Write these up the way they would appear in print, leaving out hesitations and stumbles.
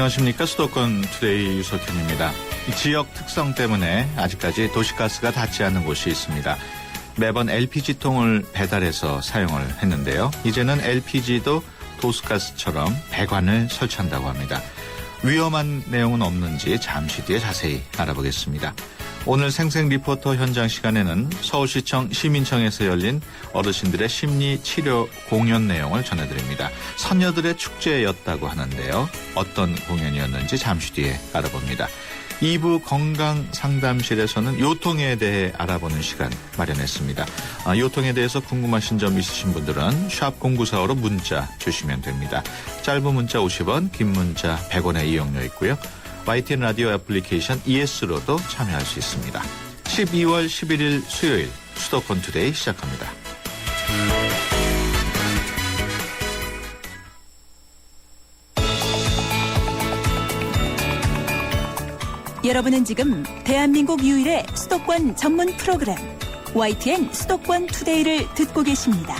안녕하십니까. 수도권 투데이 유석현입니다. 지역 특성 때문에 아직까지 도시가스가 닿지 않는 곳이 있습니다. 매번 LPG통을 배달해서 사용을 했는데요. 이제는 LPG도 도시가스처럼 배관을 설치한다고 합니다. 위험한 내용은 없는지 잠시 뒤에 자세히 알아보겠습니다. 오늘 생생 리포터 현장 시간에는 서울시청 시민청에서 열린 어르신들의 심리 치료 공연 내용을 전해드립니다. 선녀들의 축제였다고 하는데요. 어떤 공연이었는지 잠시 뒤에 알아봅니다. 2부 건강상담실에서는 요통에 대해 알아보는 시간 마련했습니다. 요통에 대해서 궁금하신 점 있으신 분들은 샵 0945로 문자 주시면 됩니다. 짧은 문자 50원, 긴 문자 100원의 이용료 있고요. YTN 라디오 애플리케이션 ES로도 참여할 수 있습니다. 12월 11일 수요일 수도권 투데이 시작합니다. 여러분은 지금 대한민국 유일의 수도권 전문 프로그램 YTN 수도권 투데이를 듣고 계십니다.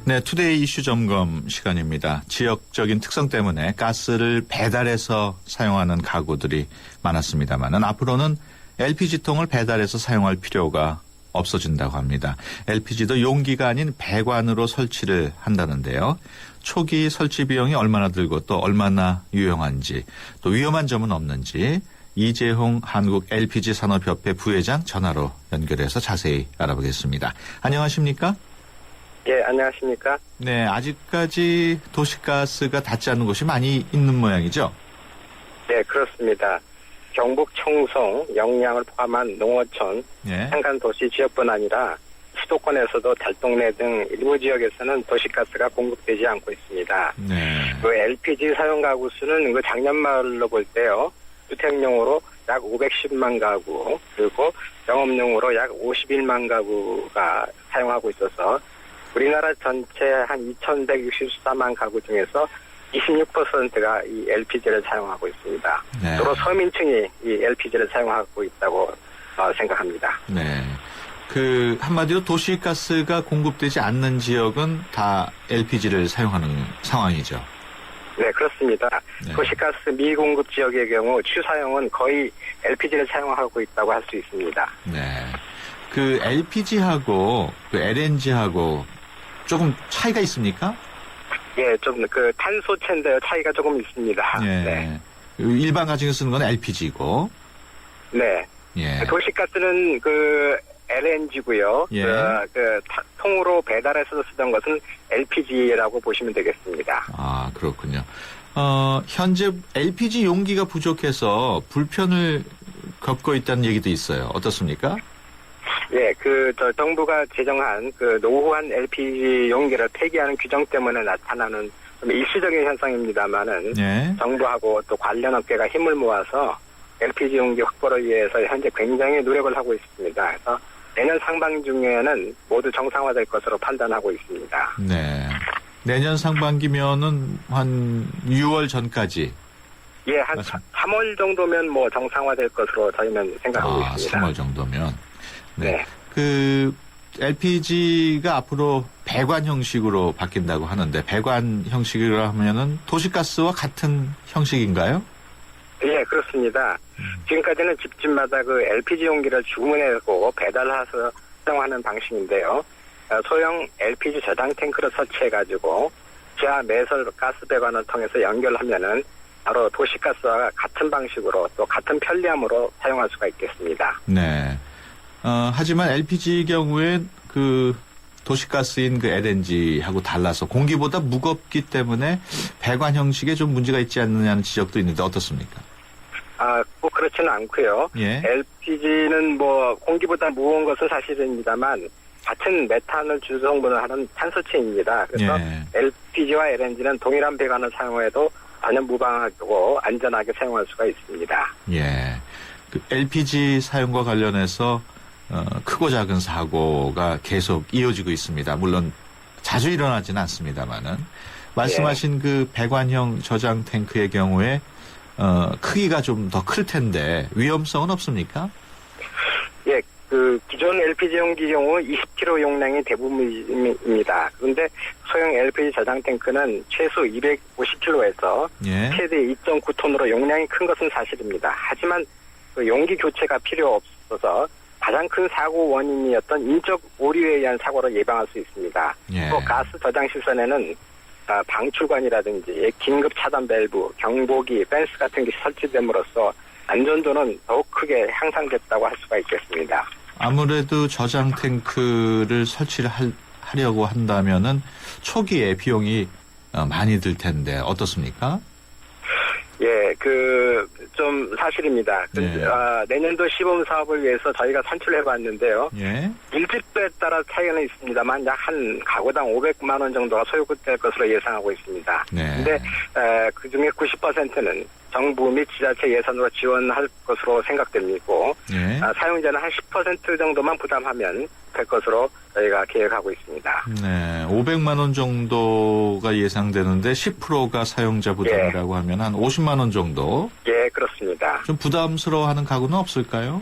네, 투데이 이슈 점검 시간입니다. 지역적인 특성 때문에 가스를 배달해서 사용하는 가구들이 많았습니다만 앞으로는 LPG통을 배달해서 사용할 필요가 없어진다고 합니다. LPG도 용기가 아닌 배관으로 설치를 한다는데요. 초기 설치 비용이 얼마나 들고 또 얼마나 유용한지 또 위험한 점은 없는지 이재홍 한국 LPG 산업협회 부회장 전화로 연결해서 자세히 알아보겠습니다. 안녕하십니까? 예, 안녕하십니까? 네, 아직까지 도시가스가 닿지 않는 곳이 많이 있는 모양이죠? 네, 그렇습니다. 경북 청송, 영양을 포함한 농어촌, 예. 한간 도시 지역뿐 아니라 수도권에서도 달동네 등 일부 지역에서는 도시가스가 공급되지 않고 있습니다. 네. 그 LPG 사용 가구 수는 그 작년 말로 볼 때요, 주택용으로 약 510만 가구, 그리고 영업용으로 약 51만 가구가 사용하고 있어서 우리나라 전체 한 2,164만 가구 중에서 26%가 이 LPG를 사용하고 있습니다. 네. 주로 서민층이 이 LPG를 사용하고 있다고 생각합니다. 네. 그 한마디로 도시가스가 공급되지 않는 지역은 다 LPG를 사용하는 상황이죠. 네, 그렇습니다. 네. 도시가스 미공급 지역의 경우 추사용은 거의 LPG를 사용하고 있다고 할 수 있습니다. 네. 그 LPG하고 그 LNG하고 조금 차이가 있습니까? 예, 좀 그 탄소체인데요. 차이가 조금 있습니다. 예. 네. 일반 가정에 쓰는 건 LPG고. 네. 예. 도시가스는 그 LNG고요. 예. 통으로 배달해서 쓰던 것은 LPG라고 보시면 되겠습니다. 아, 그렇군요. 현재 LPG 용기가 부족해서 불편을 겪고 있다는 얘기도 있어요. 어떻습니까? 예, 정부가 제정한 그 노후한 LPG 용기를 폐기하는 규정 때문에 나타나는 좀 일시적인 현상입니다만은 예. 정부하고 또 관련 업계가 힘을 모아서 LPG 용기 확보를 위해서 현재 굉장히 노력을 하고 있습니다. 그래서 내년 상반기에는 모두 정상화될 것으로 판단하고 있습니다. 네. 내년 상반기면은 한 6월 전까지. 예, 한 3월 정도면 뭐 정상화될 것으로 저희는 생각하고 있습니다. 3월 정도면. 네. 네. 그 LPG가 앞으로 배관 형식으로 바뀐다고 하는데 배관 형식이라 하면은 도시가스와 같은 형식인가요? 예, 그렇습니다. 지금까지는 집집마다 그 LPG 용기를 주문하고 배달해서 사용하는 방식인데요. 소형 LPG 저장 탱크를 설치해가지고 지하 매설 가스 배관을 통해서 연결하면은 바로 도시가스와 같은 방식으로 또 같은 편리함으로 사용할 수가 있겠습니다. 네. 하지만 LPG 경우엔 그 도시가스인 그 LNG하고 달라서 공기보다 무겁기 때문에 배관 형식에 좀 문제가 있지 않느냐는 지적도 있는데 어떻습니까? 뭐 그렇지는 않고요. 예. LPG는 뭐 공기보다 무거운 것은 사실입니다만 같은 메탄을 주성분을 하는 탄소체입니다. 그래서 예. LPG와 LNG는 동일한 배관을 사용해도 전혀 무방하고 안전하게 사용할 수가 있습니다. 예. 그 LPG 사용과 관련해서 크고 작은 사고가 계속 이어지고 있습니다. 물론 자주 일어나지는 않습니다만은 말씀하신 그 배관형 저장 탱크의 경우에 크기가 좀 더 클 텐데 위험성은 없습니까? 예, 그 기존 LPG 용기 경우 20kg 용량이 대부분입니다. 그런데 소형 LPG 저장 탱크는 최소 250kg에서 예. 최대 2.9톤으로 용량이 큰 것은 사실입니다. 하지만 그 용기 교체가 필요 없어서 가장 큰 사고 원인이었던 인적 오류에 의한 사고를 예방할 수 있습니다. 예. 또 가스 저장 시설에는 방출관이라든지 긴급 차단 밸브, 경보기, 펜스 같은 게 설치됨으로써 안전도는 더욱 크게 향상됐다고 할 수가 있겠습니다. 아무래도 저장 탱크를 설치를 하려고 한다면은 초기에 비용이 많이 들 텐데 어떻습니까? 예, 좀 사실입니다. 예. 내년도 시범 사업을 위해서 저희가 선출을 해봤는데요. 예. 밀집도에 따라 차이는 있습니다만 약 한 가구당 500만 원 정도가 소요될 것으로 예상하고 있습니다. 네. 근데 그 중에 90%는 정부 및 지자체 예산으로 지원할 것으로 생각됩니다. 예. 사용자는 한 10% 정도만 부담하면 될 것으로 저희가 계획하고 있습니다. 네. 500만 원 정도가 예상되는데 10%가 사용자 부담이라고 하면 한 50만 원 정도. 예, 그렇습니다. 좀 부담스러워하는 가구는 없을까요?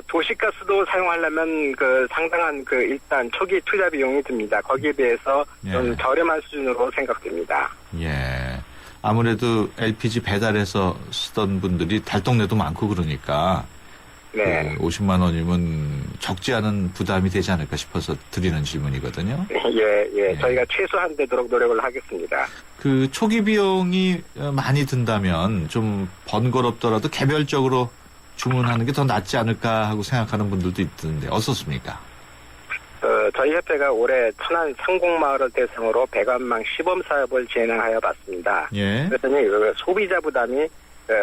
도시가스도 사용하려면 상당한 일단 초기 투자 비용이 듭니다. 거기에 비해서 좀 예. 저렴한 수준으로 생각됩니다. 예. 아무래도 LPG 배달해서 쓰던 분들이 달동네도 많고 그러니까 네. 50만 원이면 적지 않은 부담이 되지 않을까 싶어서 드리는 질문이거든요. 예. 저희가 최소한 되도록 노력을 하겠습니다. 그 초기 비용이 많이 든다면 좀 번거롭더라도 개별적으로 주문하는 게 더 낫지 않을까 하고 생각하는 분들도 있던데 어떻습니까? 저희 협회가 올해 천안 상공마을을 대상으로 배관망 시범 사업을 진행하여 봤습니다. 예. 그랬더니 소비자 부담이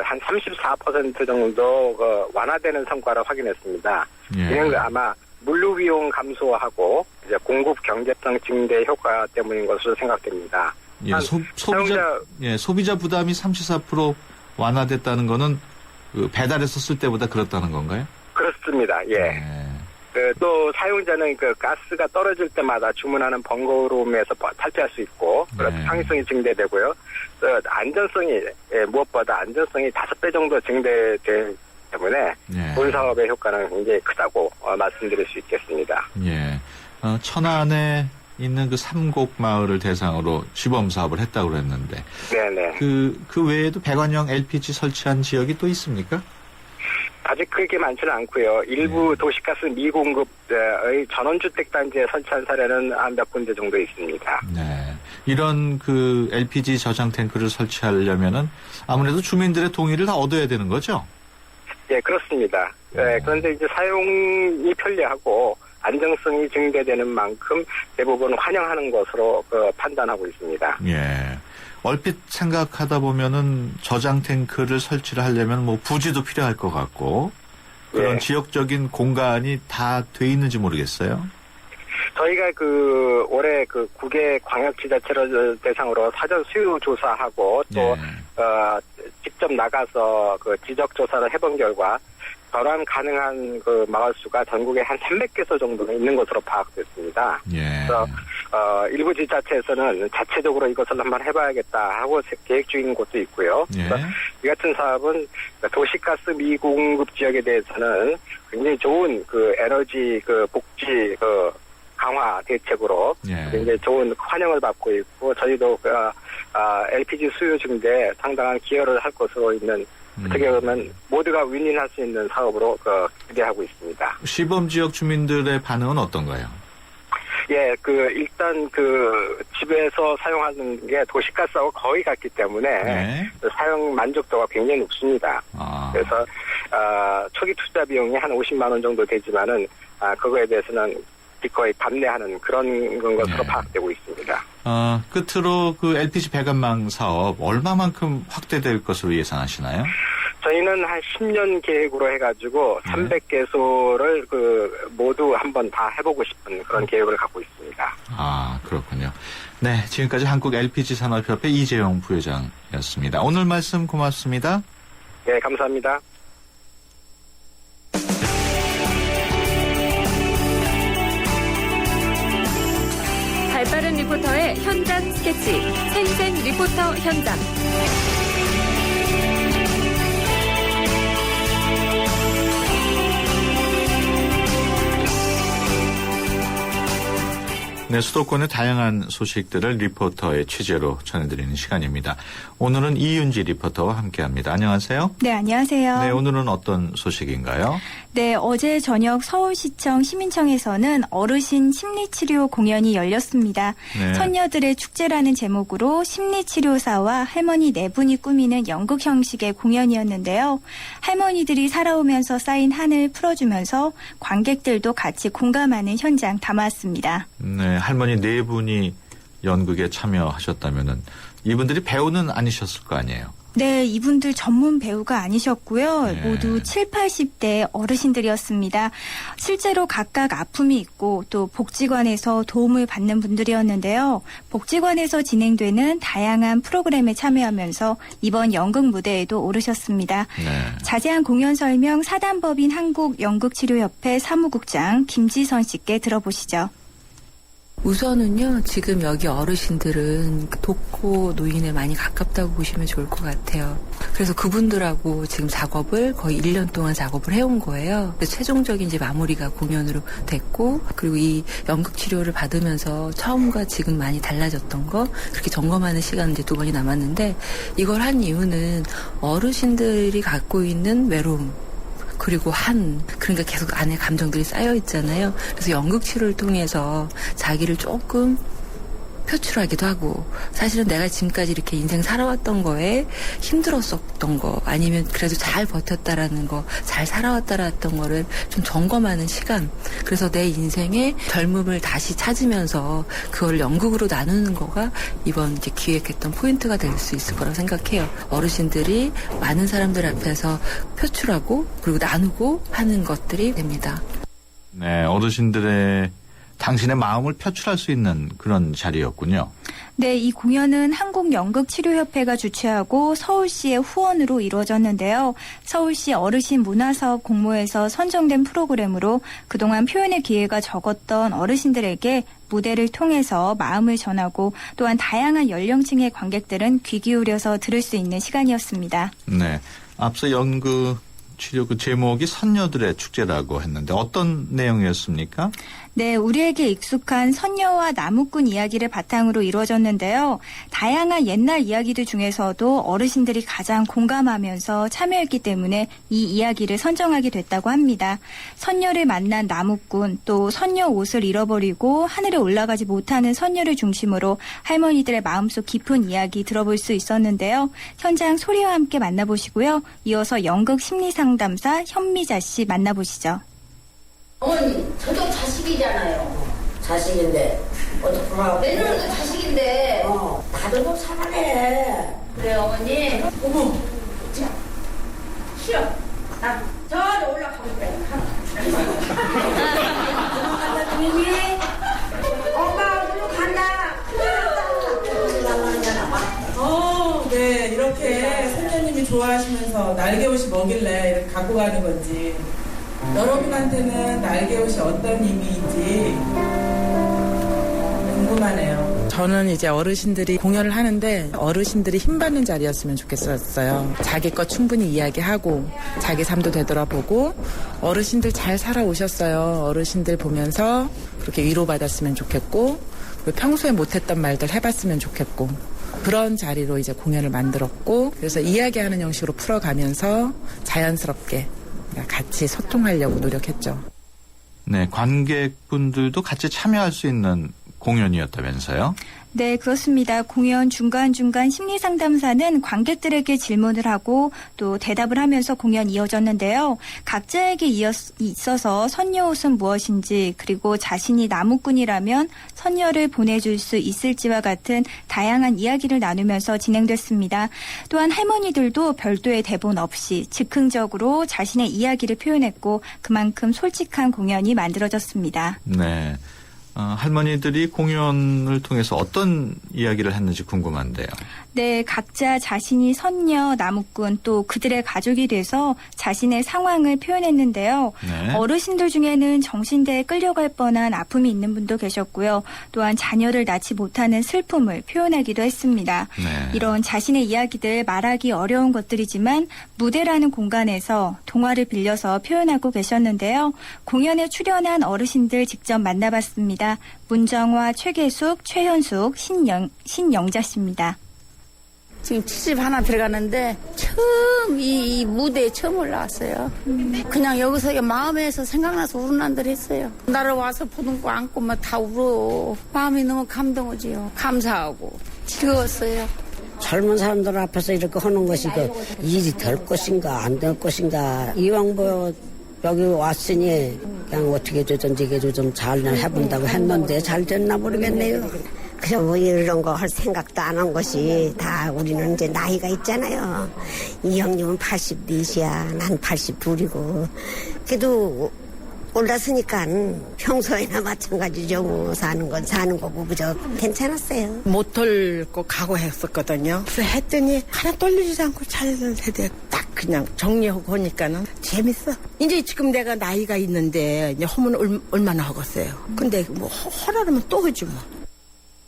한 34% 정도 완화되는 성과를 확인했습니다. 예. 이는 아마 물류 비용 감소하고 이제 공급 경제성 증대 효과 때문인 것으로 생각됩니다. 예. 소비자 부담이 34% 완화됐다는 거는 배달해서 쓸 때보다 그렇다는 건가요? 그렇습니다. 예. 또 사용자는 가스가 떨어질 때마다 주문하는 번거로움에서 탈피할 수 있고, 편의성이 증대되고요. 안전성이, 무엇보다 안전성이 5배 정도 증대되기 때문에, 본 사업의 효과는 굉장히 크다고 말씀드릴 수 있겠습니다. 예. 천안에 있는 그 삼곡 마을을 대상으로 시범 사업을 했다고 그랬는데, 네네. 그 외에도 배관형 LPG 설치한 지역이 또 있습니까? 아직 그렇게 많지는 않고요. 일부 도시가스 미공급의 전원주택단지에 설치한 사례는 한 몇 군데 정도 있습니다. 네. 이런 LPG 저장 탱크를 설치하려면은 아무래도 주민들의 동의를 다 얻어야 되는 거죠? 예, 그렇습니다. 네, 그런데 이제 사용이 편리하고 안정성이 증대되는 만큼 대부분 환영하는 것으로 판단하고 있습니다. 예. 얼핏 생각하다 보면은 저장 탱크를 설치를 하려면 부지도 필요할 것 같고 그런 지역적인 공간이 다 돼 있는지 모르겠어요. 저희가 올해 국외 광역지자체를 대상으로 사전 수요 조사하고 또 직접 나가서 지적 조사를 해본 결과 전환 가능한 마을 수가 전국에 한 300개소 정도는 있는 것으로 파악됐습니다. 예. 그래서 일부 지자체에서는 자체적으로 이것을 한번 해봐야겠다 하고 계획 중인 곳도 있고요. 예. 이 같은 사업은 도시가스 미공급 지역에 대해서는 굉장히 좋은 에너지 복지 강화 대책으로 굉장히 좋은 환영을 받고 있고 저희도 LPG 수요 증대에 상당한 기여를 할 것으로 있는 어떻게 보면 모두가 윈윈할 수 있는 사업으로 기대하고 있습니다. 시범 지역 주민들의 반응은 어떤가요? 예, 일단 집에서 사용하는 게 도시가스하고 거의 같기 때문에 사용 만족도가 굉장히 높습니다. 그래서 초기 투자 비용이 한 50만 원 정도 되지만은 그거에 대해서는 기꺼이 감내하는 그런 것으로 파악되고 있습니다. 끝으로 LPG 배관망 사업 얼마만큼 확대될 것으로 예상하시나요? 저희는 한 10년 계획으로 해가지고 300개소를 모두 한번 다 해보고 싶은 그런 계획을 갖고 있습니다. 그렇군요. 네, 지금까지 한국 LPG 산업협회 이재용 부회장이었습니다. 오늘 말씀 고맙습니다. 네, 감사합니다. 발빠른 리포터의 현장 스케치, 생생 리포터 현장. 네, 수도권의 다양한 소식들을 리포터의 취재로 전해드리는 시간입니다. 오늘은 이윤지 리포터와 함께합니다. 안녕하세요. 네, 안녕하세요. 네, 오늘은 어떤 소식인가요? 네, 어제 저녁 서울시청 시민청에서는 어르신 심리치료 공연이 열렸습니다. 네. 선녀들의 축제라는 제목으로 심리치료사와 할머니 네 분이 꾸미는 연극 형식의 공연이었는데요. 할머니들이 살아오면서 쌓인 한을 풀어주면서 관객들도 같이 공감하는 현장 담았습니다. 네, 할머니 네 분이 연극에 참여하셨다면은 이분들이 배우는 아니셨을 거 아니에요? 네, 이분들 전문 배우가 아니셨고요. 네. 모두 7, 80대 어르신들이었습니다. 실제로 각각 아픔이 있고 또 복지관에서 도움을 받는 분들이었는데요. 복지관에서 진행되는 다양한 프로그램에 참여하면서 이번 연극 무대에도 오르셨습니다. 네. 자세한 공연 설명 사단법인 한국연극치료협회 사무국장 김지선 씨께 들어보시죠. 우선은요, 지금 여기 어르신들은 독거 노인에 많이 가깝다고 보시면 좋을 것 같아요. 그래서 그분들하고 지금 작업을 거의 1년 동안 작업을 해온 거예요. 그래서 최종적인 이제 마무리가 공연으로 됐고, 그리고 이 연극 치료를 받으면서 처음과 지금 많이 달라졌던 거, 그렇게 점검하는 시간은 이제 2번이 남았는데, 이걸 한 이유는 어르신들이 갖고 있는 외로움, 그리고 그러니까 계속 안에 감정들이 쌓여 있잖아요. 그래서 연극 치료를 통해서 자기를 조금 표출하기도 하고, 사실은 내가 지금까지 이렇게 인생 살아왔던 거에 힘들었었던 거, 아니면 그래도 잘 버텼다라는 거, 잘 살아왔다라는 거를 좀 점검하는 시간. 그래서 내 인생의 젊음을 다시 찾으면서 그걸 연극으로 나누는 거가 이번 이제 기획했던 포인트가 될 수 있을 거라고 생각해요. 어르신들이 많은 사람들 앞에서 표출하고 그리고 나누고 하는 것들이 됩니다. 네, 어르신들의 당신의 마음을 표출할 수 있는 그런 자리였군요. 네, 이 공연은 한국연극치료협회가 주최하고 서울시의 후원으로 이루어졌는데요. 서울시 어르신 문화사업 공모에서 선정된 프로그램으로 그동안 표현의 기회가 적었던 어르신들에게 무대를 통해서 마음을 전하고 또한 다양한 연령층의 관객들은 귀 기울여서 들을 수 있는 시간이었습니다. 네, 앞서 연극 치료 그 제목이 선녀들의 축제라고 했는데 어떤 내용이었습니까? 네, 우리에게 익숙한 선녀와 나무꾼 이야기를 바탕으로 이루어졌는데요. 다양한 옛날 이야기들 중에서도 어르신들이 가장 공감하면서 참여했기 때문에 이 이야기를 선정하게 됐다고 합니다. 선녀를 만난 나무꾼, 또 선녀 옷을 잃어버리고 하늘에 올라가지 못하는 선녀를 중심으로 할머니들의 마음속 깊은 이야기 들어볼 수 있었는데요. 현장 소리와 함께 만나보시고요. 이어서 연극 심리상담사 현미자 씨 만나보시죠. 어머니, 저도 자식이잖아요. 자식인데 어떡하라고. 내년에도 자식인데. 다들 뭐 살아내. 그래, 어머니. 어머. 자, 싫어. 나 저리 올라가면 돼. 도망간다 주님이. 엄마 우리 간다. 네, 이렇게 선녀님이 좋아하시면서 날개옷이 뭐길래 이렇게 갖고 가는 건지, 여러분한테는 날개옷이 어떤 의미인지 궁금하네요. 저는 이제 어르신들이 공연을 하는데 어르신들이 힘받는 자리였으면 좋겠었어요. 자기 것 충분히 이야기하고 자기 삶도 되돌아보고 어르신들 잘 살아오셨어요. 어르신들 보면서 그렇게 위로받았으면 좋겠고, 그리고 평소에 못했던 말들 해봤으면 좋겠고, 그런 자리로 이제 공연을 만들었고, 그래서 이야기하는 형식으로 풀어가면서 자연스럽게 같이 소통하려고 노력했죠. 네, 관객분들도 같이 참여할 수 있는 공연이었다면서요? 네, 그렇습니다. 공연 중간중간 심리상담사는 관객들에게 질문을 하고 또 대답을 하면서 공연 이어졌는데요. 각자에게 있어서 선녀 옷은 무엇인지, 그리고 자신이 나무꾼이라면 선녀를 보내줄 수 있을지와 같은 다양한 이야기를 나누면서 진행됐습니다. 또한 할머니들도 별도의 대본 없이 즉흥적으로 자신의 이야기를 표현했고 그만큼 솔직한 공연이 만들어졌습니다. 네. 할머니들이 공연을 통해서 어떤 이야기를 했는지 궁금한데요. 네, 각자 자신이 선녀, 나무꾼 또 그들의 가족이 돼서 자신의 상황을 표현했는데요. 네. 어르신들 중에는 정신대에 끌려갈 뻔한 아픔이 있는 분도 계셨고요. 또한 자녀를 낳지 못하는 슬픔을 표현하기도 했습니다. 네. 이런 자신의 이야기들 말하기 어려운 것들이지만 무대라는 공간에서 동화를 빌려서 표현하고 계셨는데요. 공연에 출연한 어르신들 직접 만나봤습니다. 문정화, 최계숙, 최현숙, 신영자 씨입니다. 지금 70 하나 들어가는데 처음 이 무대에 처음 올라왔어요. 그냥 여기서 마음에서 생각나서 우는한들 했어요. 나를 와서 보는 거 안고 막 다 울어. 마음이 너무 감동이지요. 감사하고 즐거웠어요. 젊은 사람들 앞에서 이렇게 하는 것이 그 일이 될 것인가 안 될 것인가. 이왕 뭐 여기 왔으니 그냥 어떻게 되든지 좀 잘 해본다고 했는데 잘 됐나 모르겠네요. 그냥 뭐 이런 거 할 생각도 안 한 것이 다 우리는 이제 나이가 있잖아요. 이 형님은 84이야. 난 82이고. 그래도 올랐으니까 평소에나 마찬가지죠. 뭐 사는 건 사는 거고 그저 괜찮았어요. 못할 거 각오했었거든요. 그래서 했더니 하나 떨리지도 않고 잘 세대 딱 그냥 정리하고 하니까는 재밌어. 이제 지금 내가 나이가 있는데 이제 하면 얼마나 하겠어요. 근데 뭐 허라면 또 하지 뭐.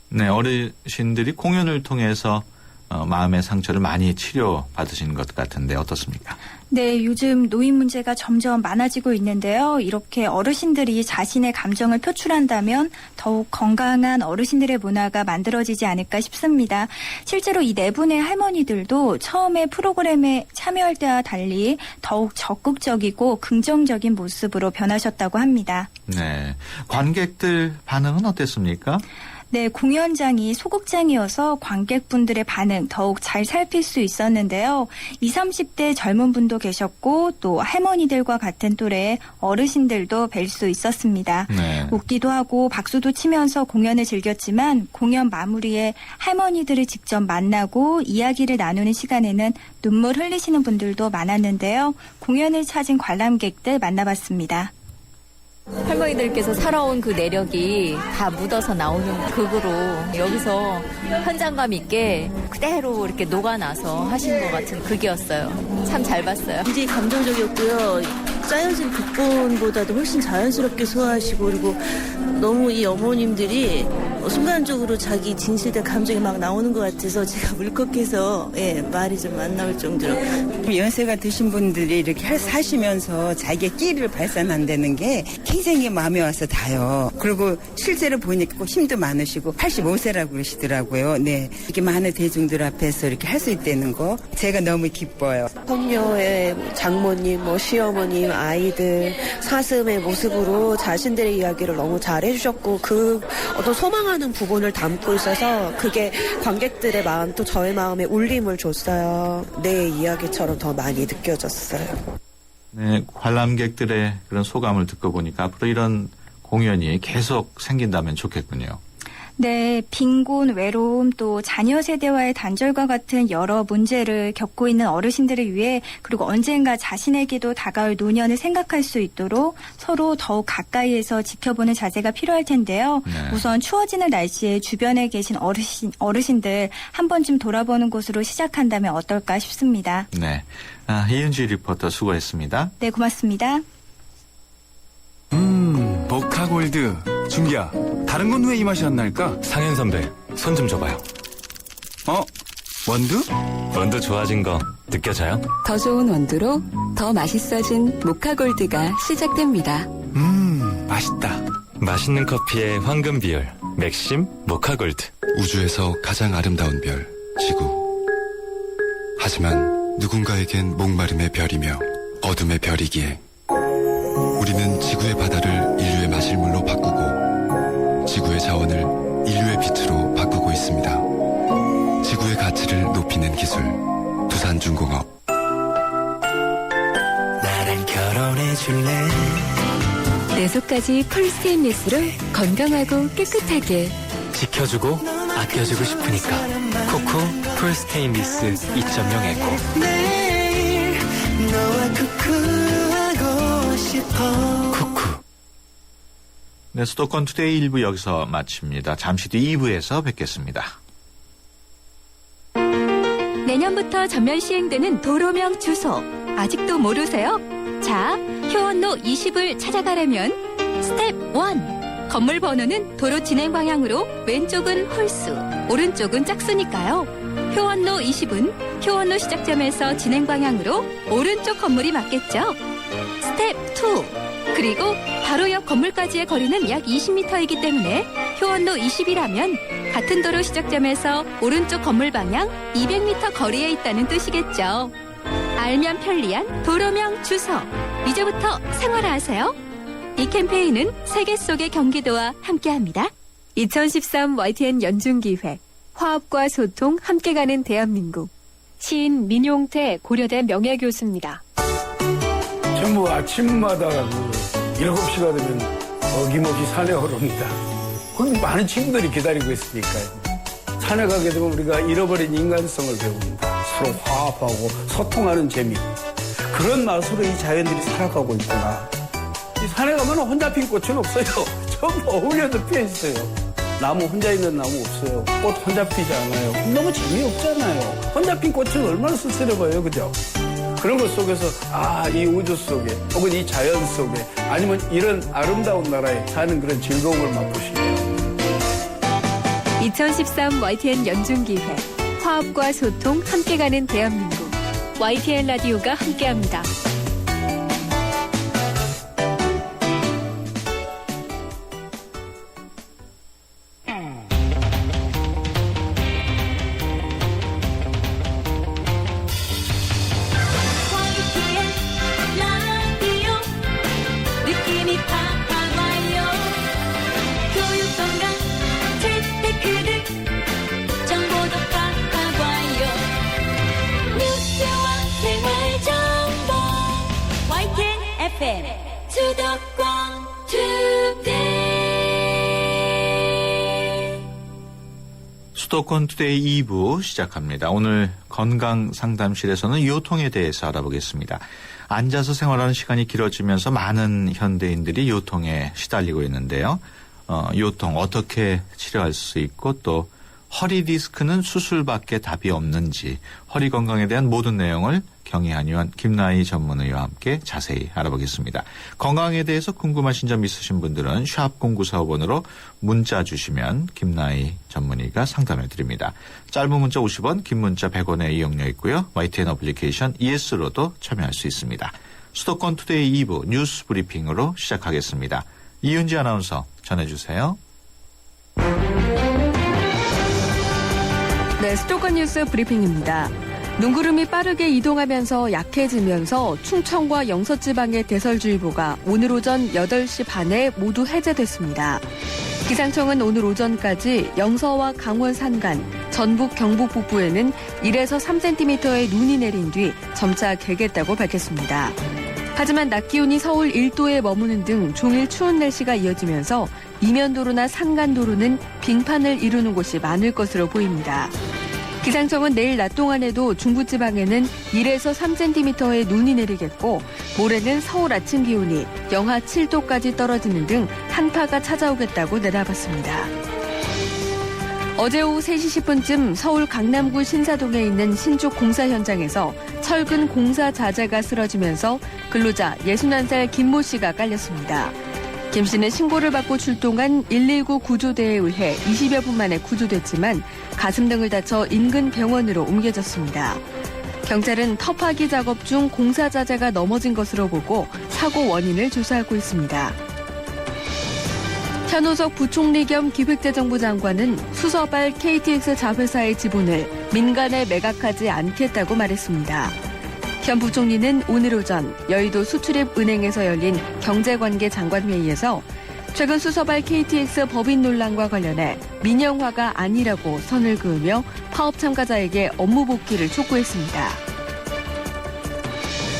네, 어르신들이 공연을 통해서 마음의 상처를 많이 치료받으신 것 같은데 어떻습니까? 네, 요즘 노인 문제가 점점 많아지고 있는데요. 이렇게 어르신들이 자신의 감정을 표출한다면 더욱 건강한 어르신들의 문화가 만들어지지 않을까 싶습니다. 실제로 이 네 분의 할머니들도 처음에 프로그램에 참여할 때와 달리 더욱 적극적이고 긍정적인 모습으로 변하셨다고 합니다. 네, 관객들 반응은 어땠습니까? 네, 공연장이 소극장이어서 관객분들의 반응 더욱 잘 살필 수 있었는데요. 20, 30대 젊은 분도 계셨고 또 할머니들과 같은 또래의 어르신들도 뵐 수 있었습니다. 네. 웃기도 하고 박수도 치면서 공연을 즐겼지만 공연 마무리에 할머니들을 직접 만나고 이야기를 나누는 시간에는 눈물 흘리시는 분들도 많았는데요. 공연을 찾은 관람객들 만나봤습니다. 할머니들께서 살아온 그 내력이 다 묻어서 나오는 극으로 여기서 현장감 있게 그대로 이렇게 녹아나서 하신 것 같은 극이었어요. 참 잘 봤어요. 굉장히 감정적이었고요. 짜여진 극본보다도 훨씬 자연스럽게 소화하시고 그리고 너무 이 어머님들이 순간적으로 자기 진실된 감정이 막 나오는 것 같아서 제가 울컥해서 말이 좀 안 나올 정도로. 연세가 드신 분들이 이렇게 사시면서 자기의 끼를 발산한다는 게 굉장히 마음에 와서 닿아요. 그리고 실제로 보니까 힘도 많으시고 85세라고 그러시더라고요. 네, 이렇게 많은 대중들 앞에서 이렇게 할 수 있다는 거 제가 너무 기뻐요. 선녀의 장모님, 시어머님, 아이들 사슴의 모습으로 자신들의 이야기를 너무 잘 해주셨고 그 어떤 소망하는 부분을 담고 있어서 그게 관객들의 마음 또 저의 마음에 울림을 줬어요. 내 이야기처럼 더 많이 느껴졌어요. 네, 관람객들의 그런 소감을 듣고 보니까 앞으로 이런 공연이 계속 생긴다면 좋겠군요. 네, 빈곤, 외로움, 또 자녀 세대와의 단절과 같은 여러 문제를 겪고 있는 어르신들을 위해 그리고 언젠가 자신에게도 다가올 노년을 생각할 수 있도록 서로 더욱 가까이에서 지켜보는 자세가 필요할 텐데요. 네. 우선 추워지는 날씨에 주변에 계신 어르신들 한 번쯤 돌아보는 곳으로 시작한다면 어떨까 싶습니다. 네, 이은지 리포터 수고했습니다. 네, 고맙습니다. 모카골드. 준기야, 다른 건 왜 이 맛이 안 날까? 상현 선배, 손 좀 줘봐요. 원두? 원두 좋아진 거 느껴져요? 더 좋은 원두로 더 맛있어진 모카골드가 시작됩니다. 맛있다. 맛있는 커피의 황금 비율, 맥심 모카골드. 우주에서 가장 아름다운 별, 지구. 하지만 누군가에겐 목마름의 별이며 어둠의 별이기에 우리는 지구의 바다를 인류의 마실물로 바꾸고 지구의 자원을 인류의 빛으로 바꾸고 있습니다. 지구의 가치를 높이는 기술, 두산중공업. 나랑 결혼해줄래? 내 속까지 풀 스테인리스로 건강하고 깨끗하게 지켜주고 아껴주고 싶으니까 코코 풀 스테인리스 2.0 에코. 매일 너와 쿠쿠하고 싶어. 쿠쿠. 네, 수도권 투데이 1부 여기서 마칩니다. 잠시 뒤 2부에서 뵙겠습니다. 내년부터 전면 시행되는 도로명 주소 아직도 모르세요? 자, 효원로 20을 찾아가려면 스텝 1. 건물 번호는 도로 진행 방향으로 왼쪽은 홀수, 오른쪽은 짝수니까요. 효원로 20은 효원로 시작점에서 진행 방향으로 오른쪽 건물이 맞겠죠. 스텝 2. 그리고 바로 옆 건물까지의 거리는 약 20m이기 때문에 효원로 20이라면 같은 도로 시작점에서 오른쪽 건물 방향 200m 거리에 있다는 뜻이겠죠. 알면 편리한 도로명 주소. 이제부터 생활화하세요. 이 캠페인은 세계 속의 경기도와 함께합니다. 2013 YTN 연중기획 화합과 소통 함께 가는 대한민국. 시인 민용태 고려대 명예교수입니다. 전부 아침마다 7시가 되면 어김없이 산에 오릅니다. 그건 많은 친구들이 기다리고 있으니까요. 산에 가게 되면 우리가 잃어버린 인간성을 배웁니다. 서로 화합하고 소통하는 재미. 그런 맛으로 이 자연들이 살아가고 있구나. 이 산에 가면 혼자 핀 꽃은 없어요. 전부 어울려도 피어 있어요. 나무 혼자 있는 나무 없어요. 꽃 혼자 피지 않아요. 너무 재미없잖아요. 혼자 핀 꽃은 얼마나 쓸쓸해 보여요. 그죠? 그런 것 속에서 이 우주 속에 혹은 이 자연 속에 아니면 이런 아름다운 나라에 사는 그런 즐거움을 맛보시네요. 2013 YTN 연중기획 화합과 소통 함께 가는 대한민국. YTN 라디오가 함께합니다. 수도권 수도권 투데이 2부 시작합니다. 오늘 건강 상담실에서는 요통에 대해서 알아보겠습니다. 앉아서 생활하는 시간이 길어지면서 많은 현대인들이 요통에 시달리고 있는데요. 요통 어떻게 치료할 수 있고 또 허리 디스크는 수술밖에 답이 없는지 허리 건강에 대한 모든 내용을 경희한의원 김나희 전문의와 함께 자세히 알아보겠습니다. 건강에 대해서 궁금하신 점 있으신 분들은 샵 0945번으로 문자 주시면 김나희 전문의가 상담해 드립니다. 짧은 문자 50원, 긴 문자 100원의 이용료 있고요. YTN 어플리케이션 ES로도 참여할 수 있습니다. 수도권 투데이 2부 뉴스 브리핑으로 시작하겠습니다. 이윤지 아나운서 전해주세요. 네, 수도권 뉴스 브리핑입니다. 눈구름이 빠르게 이동하면서 약해지면서 충청과 영서지방의 대설주의보가 오늘 오전 8시 반에 모두 해제됐습니다. 기상청은 오늘 오전까지 영서와 강원 산간, 전북 경북 북부에는 1에서 3cm의 눈이 내린 뒤 점차 개겠다고 밝혔습니다. 하지만 낮 기온이 서울 1도에 머무는 등 종일 추운 날씨가 이어지면서 이면도로나 산간도로는 빙판을 이루는 곳이 많을 것으로 보입니다. 기상청은 내일 낮 동안에도 중부지방에는 1에서 3cm의 눈이 내리겠고 모레는 서울 아침 기온이 영하 7도까지 떨어지는 등 한파가 찾아오겠다고 내다봤습니다. 어제 오후 3시 10분쯤 서울 강남구 신사동에 있는 신축 공사 현장에서 철근 공사 자재가 쓰러지면서 근로자 61살 김모 씨가 깔렸습니다. 김 씨는 신고를 받고 출동한 119 구조대에 의해 20여 분 만에 구조됐지만 가슴 등을 다쳐 인근 병원으로 옮겨졌습니다. 경찰은 터파기 작업 중 공사 자재가 넘어진 것으로 보고 사고 원인을 조사하고 있습니다. 현우석 부총리 겸 기획재정부 장관은 수서발 KTX 자회사의 지분을 민간에 매각하지 않겠다고 말했습니다. 현 부총리는 오늘 오전 여의도 수출입은행에서 열린 경제관계 장관회의에서 최근 수서발 KTX 법인 논란과 관련해 민영화가 아니라고 선을 그으며 파업 참가자에게 업무 복귀를 촉구했습니다.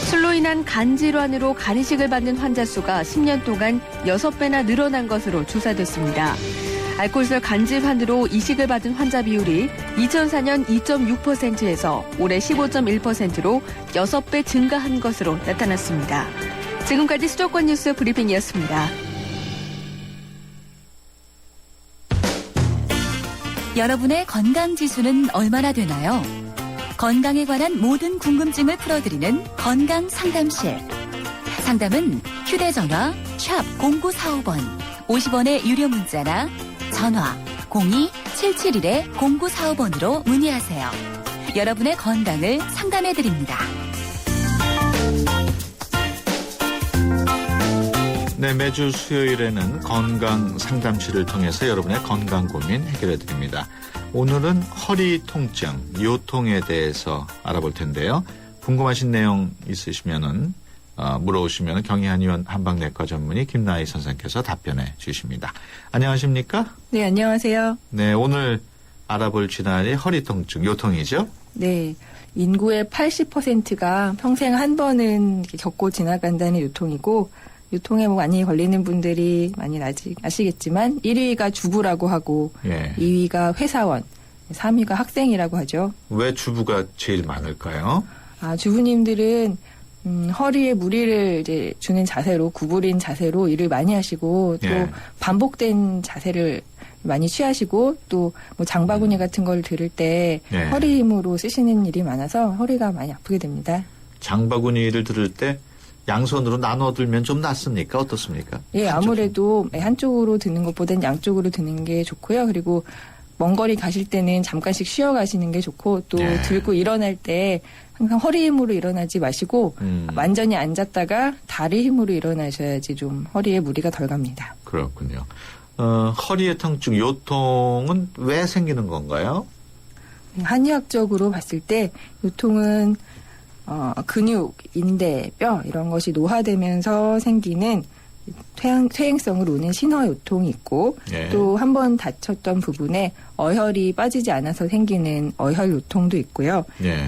술로 인한 간 질환으로 간이식을 받는 환자 수가 10년 동안 6배나 늘어난 것으로 조사됐습니다. 알코올술 간질환으로 이식을 받은 환자 비율이 2004년 2.6%에서 올해 15.1%로 6배 증가한 것으로 나타났습니다. 지금까지 수도권 뉴스 브리핑이었습니다. 여러분의 건강 지수는 얼마나 되나요? 건강에 관한 모든 궁금증을 풀어드리는 건강상담실. 상담은 휴대전화 샵 0945번 50원의 유료 문자나 전화 02-771-0945번으로 문의하세요. 여러분의 건강을 상담해드립니다. 네, 매주 수요일에는 건강 상담실을 통해서 여러분의 건강 고민 해결해 드립니다. 오늘은 허리 통증, 요통에 대해서 알아볼 텐데요. 궁금하신 내용 있으시면은 물어오시면 경희한의원 한방내과 전문의 김나희 선생님께서 답변해 주십니다. 안녕하십니까? 네, 안녕하세요. 네, 오늘 알아볼 질환이 허리 통증, 요통이죠? 네. 인구의 80%가 평생 한 번은 겪고 지나간다는 요통이고, 요통에 많이 걸리는 분들이 많이 아시겠지만 1위가 주부라고 하고 2위가 회사원, 3위가 학생이라고 하죠. 왜 주부가 제일 많을까요? 주부님들은 허리에 무리를 이제 주는 자세로 구부린 자세로 일을 많이 하시고 또 반복된 자세를 많이 취하시고 또 뭐 장바구니 같은 걸 들을 때 허리 힘으로 쓰시는 일이 많아서 허리가 많이 아프게 됩니다. 장바구니를 들을 때 양손으로 나눠 들면 좀 낫습니까? 어떻습니까? 예, 아무래도 한쪽으로 드는 것보다는 양쪽으로 드는 게 좋고요. 그리고 먼 거리 가실 때는 잠깐씩 쉬어 가시는 게 좋고 또 들고 일어날 때 항상 허리 힘으로 일어나지 마시고 완전히 앉았다가 다리 힘으로 일어나셔야지 좀 허리에 무리가 덜 갑니다. 그렇군요. 허리의 통증, 요통은 왜 생기는 건가요? 한의학적으로 봤을 때 요통은 근육, 인대, 뼈 이런 것이 노화되면서 생기는 퇴행성으로 오는 신화요통이 있고 또 한 번 다쳤던 부분에 어혈이 빠지지 않아서 생기는 어혈요통도 있고요.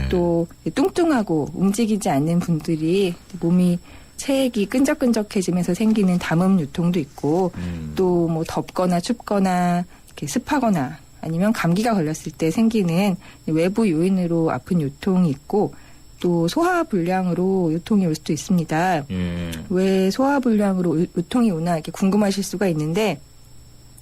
또 뚱뚱하고 움직이지 않는 분들이 몸이 체액이 끈적끈적해지면서 생기는 담음요통도 있고 또 뭐 덥거나 춥거나 이렇게 습하거나 아니면 감기가 걸렸을 때 생기는 외부 요인으로 아픈 요통이 있고 또 소화불량으로 요통이 올 수도 있습니다. 왜 소화불량으로 요통이 오나 이렇게 궁금하실 수가 있는데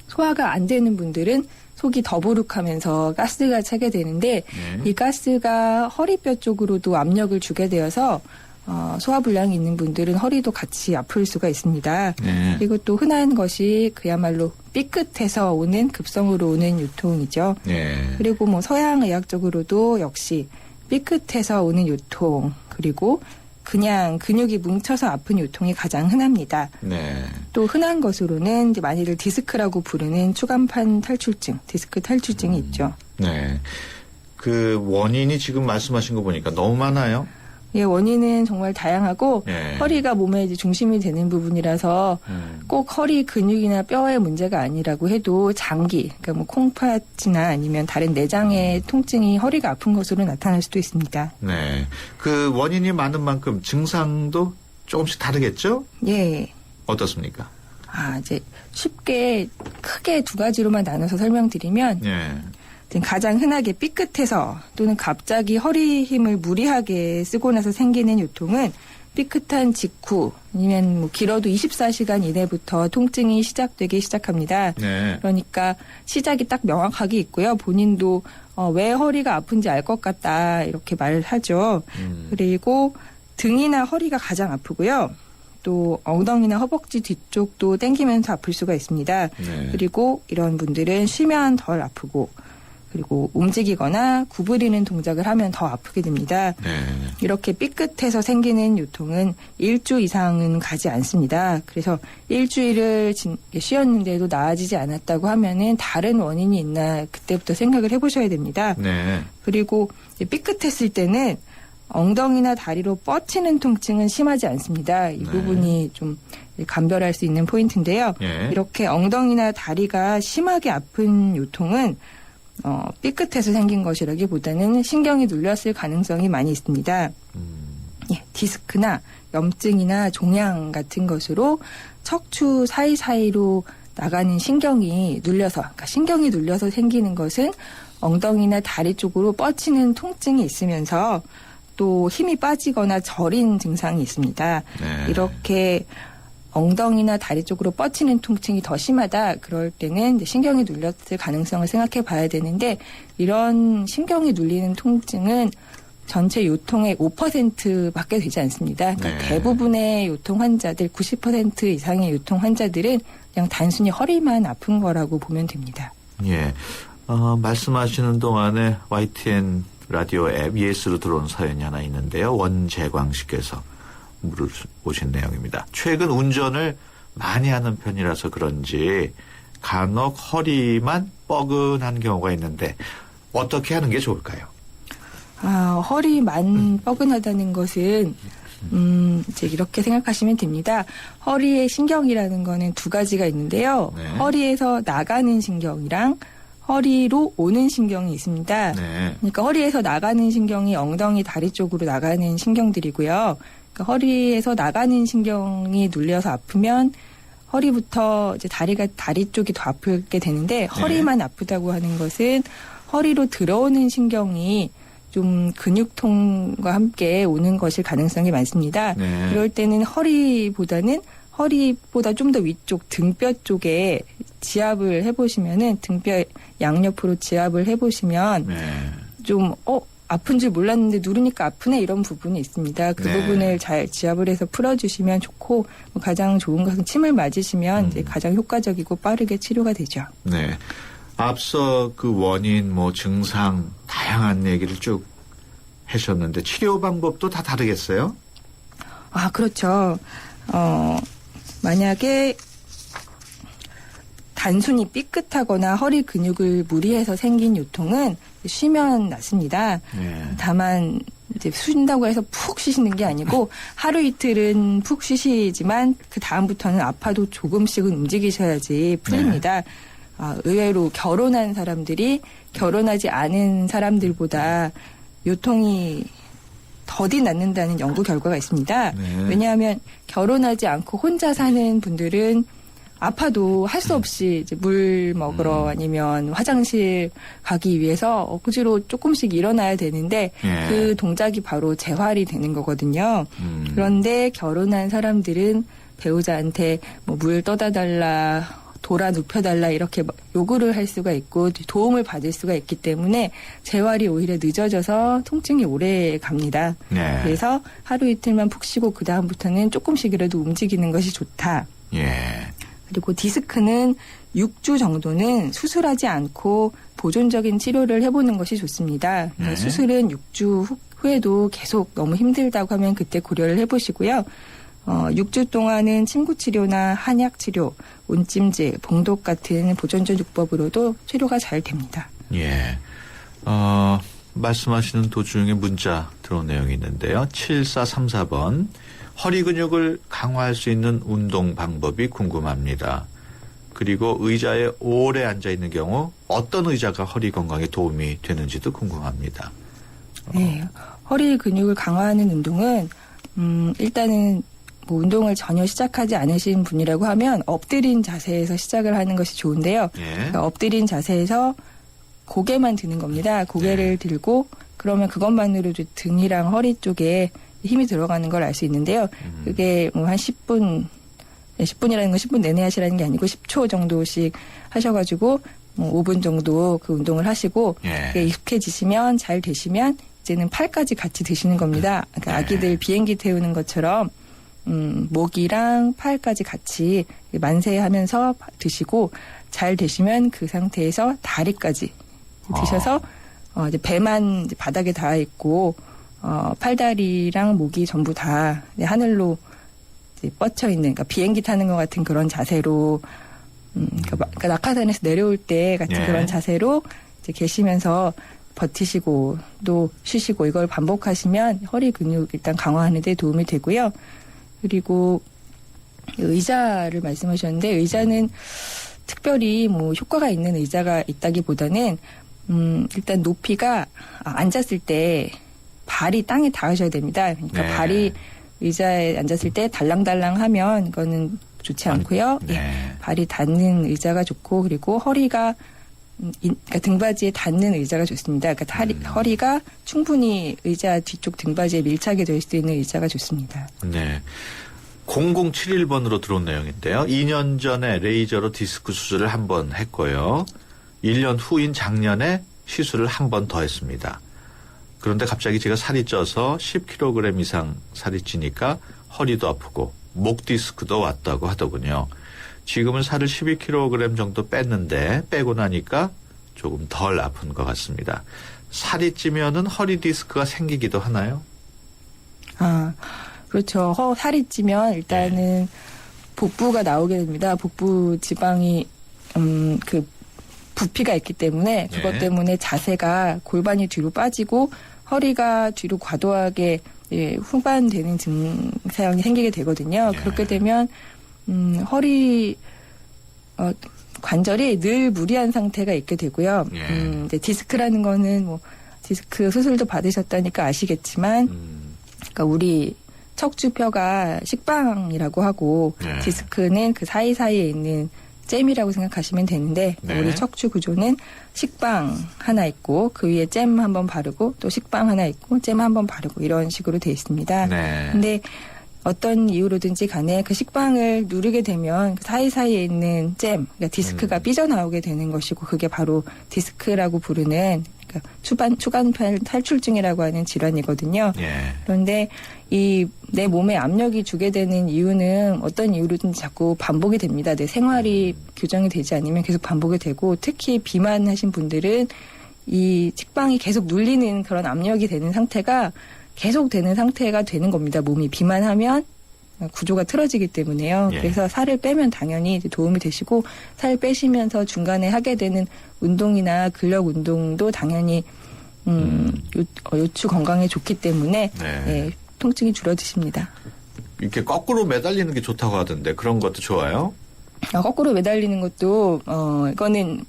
소화가 안 되는 분들은 속이 더부룩하면서 가스가 차게 되는데 이 가스가 허리뼈 쪽으로도 압력을 주게 되어서 소화불량이 있는 분들은 허리도 같이 아플 수가 있습니다. 그리고 또 흔한 것이 그야말로 삐끗해서 오는 급성으로 오는 요통이죠. 그리고 뭐 서양의학적으로도 역시 삐끗해서 오는 요통, 그리고 그냥 근육이 뭉쳐서 아픈 요통이 가장 흔합니다. 또 흔한 것으로는 이제 많이들 디스크라고 부르는 추간판 탈출증, 디스크 탈출증이 있죠. 네. 그 원인이 지금 말씀하신 거 보니까 너무 많아요. 예, 원인은 정말 다양하고 허리가 몸의 이제 중심이 되는 부분이라서 꼭 허리 근육이나 뼈의 문제가 아니라고 해도 장기, 그러니까 뭐 콩팥이나 아니면 다른 내장의 통증이 허리가 아픈 것으로 나타날 수도 있습니다. 네. 그 원인이 많은 만큼 증상도 조금씩 다르겠죠? 예. 어떻습니까? 이제 쉽게 크게 두 가지로만 나눠서 설명드리면 가장 흔하게 삐끗해서 또는 갑자기 허리 힘을 무리하게 쓰고 나서 생기는 요통은 삐끗한 직후 아니면 뭐 길어도 24시간 이내부터 통증이 시작되기 시작합니다. 그러니까 시작이 딱 명확하게 있고요. 본인도 왜 허리가 아픈지 알 것 같다 이렇게 말을 하죠. 그리고 등이나 허리가 가장 아프고요. 또 엉덩이나 허벅지 뒤쪽도 땡기면서 아플 수가 있습니다. 그리고 이런 분들은 쉬면 덜 아프고 그리고 움직이거나 구부리는 동작을 하면 더 아프게 됩니다. 이렇게 삐끗해서 생기는 요통은 1주 이상은 가지 않습니다. 그래서 일주일을 쉬었는데도 나아지지 않았다고 하면은 다른 원인이 있나 그때부터 생각을 해보셔야 됩니다. 그리고 삐끗했을 때는 엉덩이나 다리로 뻗치는 통증은 심하지 않습니다. 이 부분이 좀 감별할 수 있는 포인트인데요. 이렇게 엉덩이나 다리가 심하게 아픈 요통은 삐끗해서 생긴 것이라기보다는 신경이 눌렸을 가능성이 많이 있습니다. 디스크나 염증이나 종양 같은 것으로 척추 사이사이로 나가는 신경이 눌려서, 그러니까 신경이 눌려서 생기는 것은 엉덩이나 다리 쪽으로 뻗치는 통증이 있으면서 또 힘이 빠지거나 저린 증상이 있습니다. 이렇게 엉덩이나 다리 쪽으로 뻗치는 통증이 더 심하다. 그럴 때는 이제 신경이 눌렸을 가능성을 생각해 봐야 되는데 이런 신경이 눌리는 통증은 전체 요통의 5%밖에 되지 않습니다. 그러니까 네. 대부분의 요통 환자들, 90% 이상의 요통 환자들은 그냥 단순히 허리만 아픈 거라고 보면 됩니다. 예. 말씀하시는 동안에 YTN 라디오 앱 예스로 들어온 사연이 하나 있는데요. 원재광 씨께서 물어보신 내용입니다. 최근 운전을 많이 하는 편이라서 그런지 간혹 허리만 뻐근한 경우가 있는데 어떻게 하는 게 좋을까요? 허리만 뻐근하다는 것은 이제 이렇게 생각하시면 됩니다. 허리의 신경이라는 거는 두 가지가 있는데요. 네. 허리에서 나가는 신경이랑 허리로 오는 신경이 있습니다. 네. 그러니까 허리에서 나가는 신경이 엉덩이, 다리 쪽으로 나가는 신경들이고요. 그러니까 허리에서 나가는 신경이 눌려서 아프면 허리부터 이제 다리 쪽이 더 아프게 되는데 허리만 아프다고 하는 것은 허리로 들어오는 신경이 좀 근육통과 함께 오는 것일 가능성이 많습니다. 네. 그럴 때는 허리보다 좀 더 위쪽 등뼈 쪽에 지압을 해보시면은 등뼈 양옆으로 지압을 해보시면 좀 아픈 줄 몰랐는데 누르니까 아프네 이런 부분이 있습니다. 그 부분을 잘 지압을 해서 풀어주시면 좋고 가장 좋은 것은 침을 맞으시면 이제 가장 효과적이고 빠르게 치료가 되죠. 네. 앞서 그 원인, 증상 다양한 얘기를 쭉 하셨는데 치료 방법도 다 다르겠어요? 그렇죠. 만약에 단순히 삐끗하거나 허리 근육을 무리해서 생긴 요통은 쉬면 낫습니다. 다만 이제 쉰다고 해서 푹 쉬시는 게 아니고 하루 이틀은 푹 쉬시지만 그 다음부터는 아파도 조금씩은 움직이셔야지 풀립니다. 의외로 결혼한 사람들이 결혼하지 않은 사람들보다 요통이 더디 낫는다는 연구 결과가 있습니다. 왜냐하면 결혼하지 않고 혼자 사는 분들은 아파도 할 수 없이 이제 물 먹으러 아니면 화장실 가기 위해서 억지로 조금씩 일어나야 되는데 그 동작이 바로 재활이 되는 거거든요. 그런데 결혼한 사람들은 배우자한테 물 떠다 달라, 돌아 눕혀달라 이렇게 요구를 할 수가 있고 도움을 받을 수가 있기 때문에 재활이 오히려 늦어져서 통증이 오래 갑니다. 그래서 하루 이틀만 푹 쉬고 그 다음부터는 조금씩이라도 움직이는 것이 좋다. 그리고 디스크는 6주 정도는 수술하지 않고 보존적인 치료를 해보는 것이 좋습니다. 수술은 6주 후에도 계속 너무 힘들다고 하면 그때 고려를 해보시고요. 6주 동안은 침구치료나 한약치료, 온찜질, 봉독 같은 보존적 요법으로도 치료가 잘 됩니다. 말씀하시는 도중에 문자 들어온 내용이 있는데요. 7434번. 허리 근육을 강화할 수 있는 운동 방법이 궁금합니다. 그리고 의자에 오래 앉아 있는 경우 어떤 의자가 허리 건강에 도움이 되는지도 궁금합니다. 네, 허리 근육을 강화하는 운동은 일단은 운동을 전혀 시작하지 않으신 분이라고 하면 엎드린 자세에서 시작을 하는 것이 좋은데요. 그러니까 엎드린 자세에서 고개만 드는 겁니다. 고개를 들고 그러면 그것만으로도 등이랑 허리 쪽에 힘이 들어가는 걸 알 수 있는데요. 그게 한 10분이라는 건 10분 내내 하시라는 게 아니고 10초 정도씩 하셔가지고 5분 정도 그 운동을 하시고 익숙해지시면 잘 되시면 이제는 팔까지 같이 드시는 겁니다. 그러니까 아기들 비행기 태우는 것처럼 목이랑 팔까지 같이 만세하면서 드시고 잘 되시면 그 상태에서 다리까지 드셔서 이제 배만 이제 바닥에 닿아 있고 팔다리랑 목이 전부 다 하늘로 이제 뻗쳐 있는, 그러니까 비행기 타는 것 같은 그런 자세로, 그러니까 낙하산에서 내려올 때 같은 그런 자세로 이제 계시면서 버티시고 또 쉬시고 이걸 반복하시면 허리 근육 일단 강화하는 데 도움이 되고요. 그리고 의자를 말씀하셨는데 의자는 특별히 효과가 있는 의자가 있다기보다는 일단 높이가 앉았을 때 발이 땅에 닿으셔야 됩니다. 그러니까 발이 의자에 앉았을 때 달랑달랑하면 그거는 좋지 않고요. 발이 닿는 의자가 좋고 그리고 허리가 그러니까 등받이에 닿는 의자가 좋습니다. 그러니까 허리가 충분히 의자 뒤쪽 등받이에 밀착이 될 수 있는 의자가 좋습니다. 네. 0071번으로 들어온 내용인데요. 2년 전에 레이저로 디스크 수술을 한 번 했고요. 1년 후인 작년에 시술을 한 번 더 했습니다. 그런데 갑자기 제가 살이 쪄서 10kg 이상 살이 찌니까 허리도 아프고 목 디스크도 왔다고 하더군요. 지금은 살을 12kg 정도 뺐는데 빼고 나니까 조금 덜 아픈 것 같습니다. 살이 찌면은 허리 디스크가 생기기도 하나요? 그렇죠. 살이 찌면 일단은 복부가 나오게 됩니다. 복부 지방이 그 부피가 있기 때문에 그것 때문에 자세가 골반이 뒤로 빠지고 허리가 뒤로 과도하게 후반되는 증상이 생기게 되거든요. 그렇게 되면 허리 관절이 늘 무리한 상태가 있게 되고요. 이제 디스크라는 거는 뭐 디스크 수술도 받으셨다니까 아시겠지만, 그러니까 우리 척추뼈가 식빵이라고 하고 디스크는 그 사이사이에 있는 잼이라고 생각하시면 되는데 우리 척추 구조는 식빵 하나 있고 그 위에 잼 한번 바르고 또 식빵 하나 있고 잼 한번 바르고 이런 식으로 돼 있습니다. 근데 어떤 이유로든지 간에 그 식빵을 누르게 되면 그 사이사이에 있는 잼, 그러니까 디스크가 삐져나오게 되는 것이고 그게 바로 디스크라고 부르는 그러니까 추간판 탈출증이라고 하는 질환이거든요. 그런데 이 내 몸에 압력이 주게 되는 이유는 어떤 이유로든지 자꾸 반복이 됩니다. 내 생활이 교정이 되지 않으면 계속 반복이 되고 특히 비만하신 분들은 이 식빵이 계속 눌리는 그런 압력이 되는 상태가 계속 되는 상태가 되는 겁니다. 몸이 비만하면 구조가 틀어지기 때문에요. 그래서 살을 빼면 당연히 도움이 되시고 살 빼시면서 중간에 하게 되는 운동이나 근력 운동도 당연히 요추 건강에 좋기 때문에 통증이 줄어드십니다. 이렇게 거꾸로 매달리는 게 좋다고 하던데 그런 것도 좋아요? 거꾸로 매달리는 것도 이거는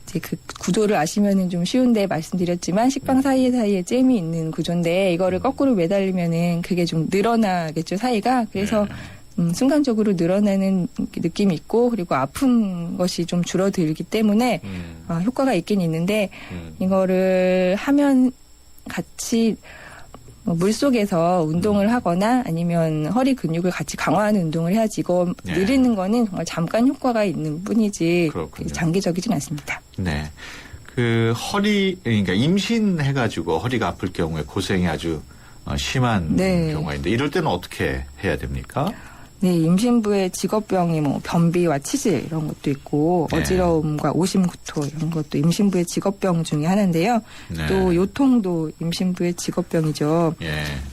이제 그 구조를 아시면은 좀 쉬운데 말씀드렸지만 식빵 사이에 잼이 있는 구조인데 이거를 거꾸로 매달리면은 그게 좀 늘어나겠죠, 사이가. 그래서 순간적으로 늘어나는 느낌이 있고 그리고 아픈 것이 좀 줄어들기 때문에 효과가 있긴 있는데 이거를 하면 같이 물속에서 운동을 하거나 아니면 허리 근육을 같이 강화하는 운동을 해야지 이거 느리는 거는 정말 잠깐 효과가 있는 뿐이지 장기적이진 않습니다. 네. 그 그러니까 임신해가지고 허리가 아플 경우에 고생이 아주 심한 경우가 있는데 이럴 때는 어떻게 해야 됩니까? 네, 임신부의 직업병이 뭐 변비와 치질 이런 것도 있고 어지러움과 오심구토 이런 것도 임신부의 직업병 중에 하나인데요. 또 요통도 임신부의 직업병이죠.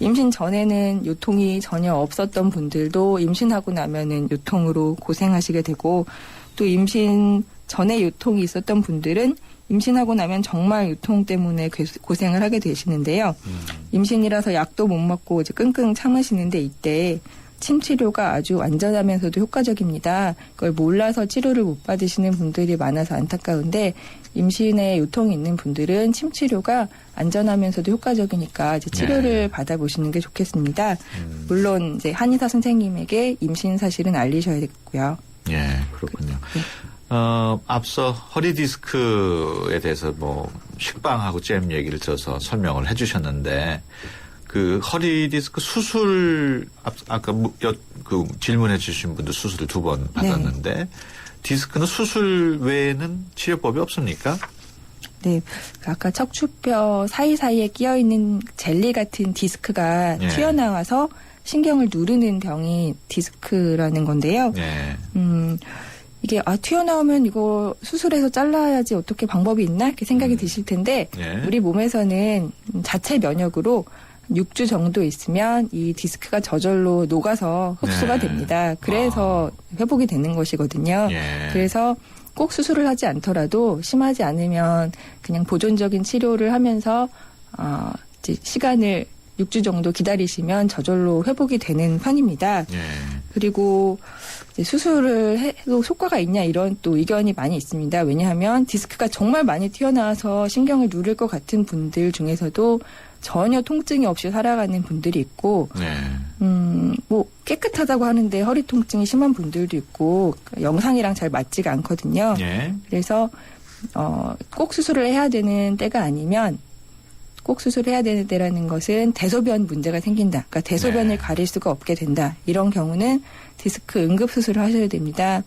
임신 전에는 요통이 전혀 없었던 분들도 임신하고 나면은 요통으로 고생하시게 되고 또 임신 전에 요통이 있었던 분들은 임신하고 나면 정말 요통 때문에 고생을 하게 되시는데요. 임신이라서 약도 못 먹고 이제 끙끙 참으시는데 이때 침 치료가 아주 안전하면서도 효과적입니다. 그걸 몰라서 치료를 못 받으시는 분들이 많아서 안타까운데 임신에 요통이 있는 분들은 침 치료가 안전하면서도 효과적이니까 이제 치료를 받아보시는 게 좋겠습니다. 물론 이제 한의사 선생님에게 임신 사실은 알리셔야겠고요. 그렇군요. 앞서 허리 디스크에 대해서 뭐 식빵하고 잼 얘기를 들어서 설명을 해주셨는데. 그 허리 디스크 수술 아까 그 질문해 주신 분도 수술을 2번 받았는데 디스크는 수술 외에는 치료법이 없습니까? 네, 아까 척추뼈 사이사이에 끼어 있는 젤리 같은 디스크가 튀어나와서 신경을 누르는 병이 디스크라는 건데요. 이게 튀어나오면 이거 수술해서 잘라야지 어떻게 방법이 있나 이렇게 생각이 드실 텐데 우리 몸에서는 자체 면역으로 6주 정도 있으면 이 디스크가 저절로 녹아서 흡수가 됩니다. 그래서 회복이 되는 것이거든요. 그래서 꼭 수술을 하지 않더라도 심하지 않으면 그냥 보존적인 치료를 하면서 이제 시간을 6주 정도 기다리시면 저절로 회복이 되는 편입니다. 그리고 이제 수술을 해도 효과가 있냐 이런 또 의견이 많이 있습니다. 왜냐하면 디스크가 정말 많이 튀어나와서 신경을 누를 것 같은 분들 중에서도 전혀 통증이 없이 살아가는 분들이 있고, 뭐 깨끗하다고 하는데 허리 통증이 심한 분들도 있고 영상이랑 잘 맞지가 않거든요. 그래서 꼭 수술을 해야 되는 때가 아니면 꼭 수술해야 되는데라는 것은 대소변 문제가 생긴다. 그러니까 대소변을 가릴 수가 없게 된다. 이런 경우는 디스크 응급 수술을 하셔야 됩니다.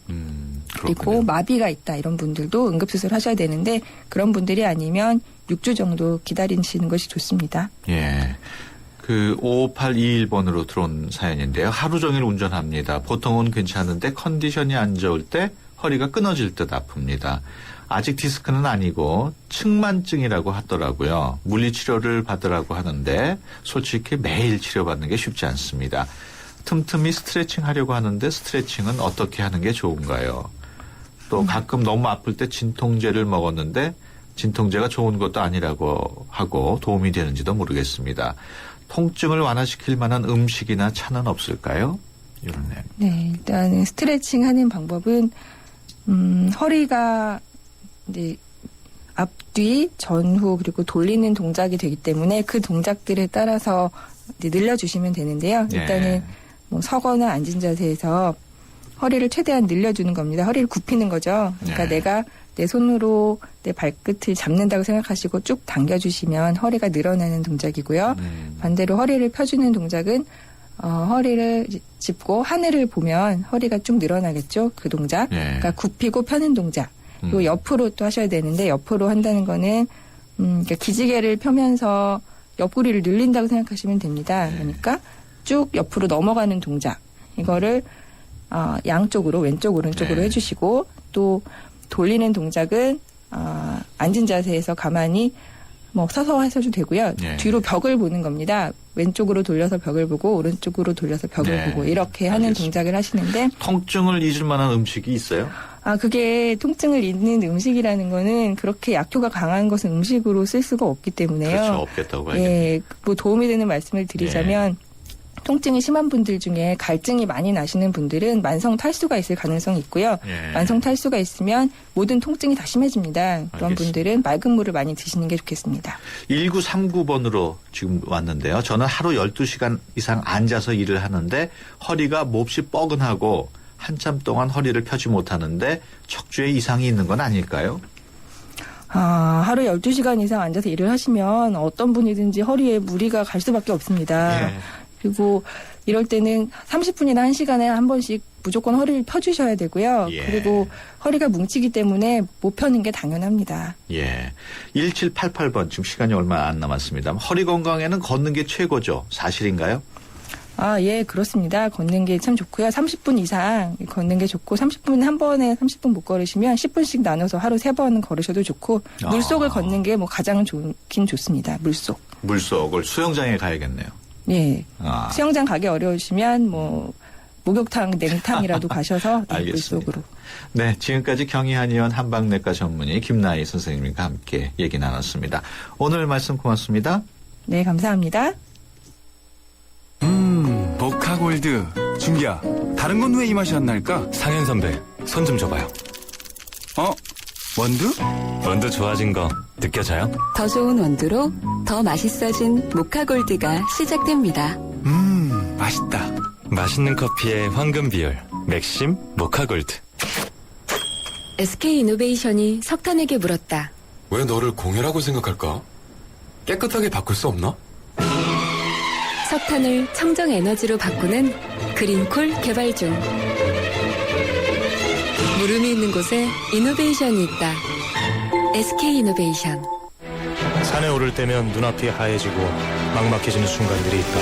그리고 마비가 있다. 이런 분들도 응급 수술을 하셔야 되는데 그런 분들이 아니면 6주 정도 기다리시는 것이 좋습니다. 예. 그 5821번으로 들어온 사연인데요. 하루 종일 운전합니다. 보통은 괜찮은데 컨디션이 안 좋을 때 허리가 끊어질 듯 아픕니다. 아직 디스크는 아니고 측만증이라고 하더라고요. 물리치료를 받으라고 하는데 솔직히 매일 치료받는 게 쉽지 않습니다. 틈틈이 스트레칭 하려고 하는데 스트레칭은 어떻게 하는 게 좋은가요? 또 가끔 너무 아플 때 진통제를 먹었는데 진통제가 좋은 것도 아니라고 하고 도움이 되는지도 모르겠습니다. 통증을 완화시킬 만한 음식이나 차는 없을까요? 이런 내용. 네, 일단 스트레칭 하는 방법은 허리가 이제 앞뒤, 전후 그리고 돌리는 동작이 되기 때문에 그 동작들에 따라서 이제 늘려주시면 되는데요. 일단은 뭐 서거나 앉은 자세에서 허리를 최대한 늘려주는 겁니다. 허리를 굽히는 거죠. 그러니까 내가 내 손으로 내 발끝을 잡는다고 생각하시고 쭉 당겨주시면 허리가 늘어나는 동작이고요. 반대로 허리를 펴주는 동작은 허리를 짚고 하늘을 보면 허리가 쭉 늘어나겠죠. 그 동작. 그러니까 굽히고 펴는 동작. 요 옆으로 또 하셔야 되는데 옆으로 한다는 거는 그러니까 기지개를 펴면서 옆구리를 늘린다고 생각하시면 됩니다. 그러니까 쭉 옆으로 넘어가는 동작. 이거를 양쪽으로 왼쪽 오른쪽으로 해주시고 또 돌리는 동작은 앉은 자세에서 가만히 뭐 서서 하셔도 되고요. 뒤로 벽을 보는 겁니다. 왼쪽으로 돌려서 벽을 보고 오른쪽으로 돌려서 벽을 보고 이렇게 하는 동작을 하시는데 통증을 잊을 만한 음식이 있어요? 그게 통증을 잊는 음식이라는 거는 그렇게 약효가 강한 것은 음식으로 쓸 수가 없기 때문에요. 그렇죠. 없겠다고 봐야겠네요. 예, 뭐 도움이 되는 말씀을 드리자면 통증이 심한 분들 중에 갈증이 많이 나시는 분들은 만성 탈수가 있을 가능성이 있고요. 만성 탈수가 있으면 모든 통증이 다 심해집니다. 그런 분들은 맑은 물을 많이 드시는 게 좋겠습니다. 1939번으로 지금 왔는데요. 저는 하루 12시간 이상 앉아서 일을 하는데 허리가 몹시 뻐근하고 한참 동안 허리를 펴지 못하는데 척추에 이상이 있는 건 아닐까요? 하루 12시간 이상 앉아서 일을 하시면 어떤 분이든지 허리에 무리가 갈 수밖에 없습니다. 그리고 이럴 때는 30분이나 1시간에 한 번씩 무조건 허리를 펴주셔야 되고요. 그리고 허리가 뭉치기 때문에 못 펴는 게 당연합니다. 1788번 지금 시간이 얼마 안 남았습니다. 허리 건강에는 걷는 게 최고죠. 사실인가요? 예, 그렇습니다. 걷는 게 참 좋고요. 30분 이상 걷는 게 좋고 30분 한 번에 30분 못 걸으시면 10분씩 나눠서 하루 3번 걸으셔도 좋고 물속을 걷는 게 뭐 가장 좋긴 좋습니다. 물속. 물속을 수영장에 가야겠네요. 예. 수영장 가기 어려우시면 뭐 목욕탕, 냉탕이라도 가셔서 물속으로. 네, 지금까지 경희한의원 한방내과 전문의 김나희 선생님과 함께 얘기 나눴습니다. 오늘 말씀 고맙습니다. 네, 감사합니다. 보카골드. 준기야, 다른 건 왜 이 맛이 안 날까? 상현 선배, 손 좀 줘봐요. 원두? 원두 좋아진 거 느껴져요? 더 좋은 원두로 더 맛있어진 모카골드가 시작됩니다. 맛있다. 맛있는 커피의 황금 비율. 맥심 모카골드. SK이노베이션이 석탄에게 물었다. 왜 너를 공해라고 생각할까? 깨끗하게 바꿀 수 없나? 석탄을 청정 에너지로 바꾸는 그린콜 개발 중. 물음이 있는 곳에 이노베이션이 있다. SK이노베이션. 산에 오를 때면 눈앞이 하얘지고 막막해지는 순간들이 있다.